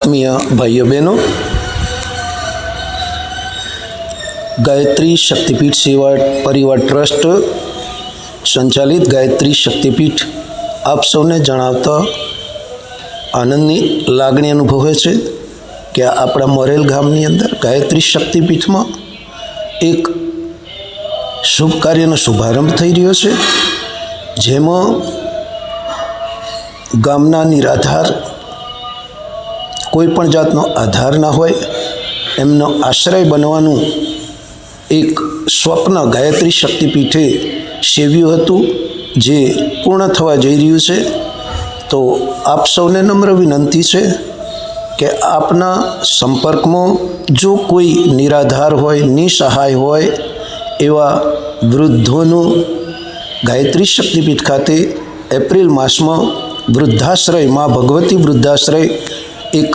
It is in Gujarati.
આત્મીય ભાઈઓ બહેનો, ગાયત્રી શક્તિપીઠ સેવા પરિવાર ટ્રસ્ટ સંચાલિત ગાયત્રી શક્તિપીઠ આપ સૌને જણાવતા આનંદની લાગણી અનુભવે છે કે આપણા મોરેલ ગામની અંદર ગાયત્રી શક્તિપીઠમાં એક શુભ કાર્યનો શુભારંભ થઈ રહ્યો છે, જેમાં ગામના નિરાધાર, કોઈ પણ જાતનો આધાર ના હોય એમનો આશ્રય બનવાનું એક સ્વપ્ન ગાયત્રી શક્તિપીઠે સેવ્યું હતું, જે પૂર્ણ થવા જઈ રહ્યું છે। તો આપ સૌને નમ્ર વિનંતી છે કે આપના સંપર્કમાં જો કોઈ નિરાધાર હોય, નિસહાય હોય એવા વૃદ્ધોનું ગાયત્રી શક્તિપીઠ ખાતે એપ્રિલ માસમાં વૃદ્ધાશ્રય, મા ભગવતી વૃદ્ધાશ્રય એક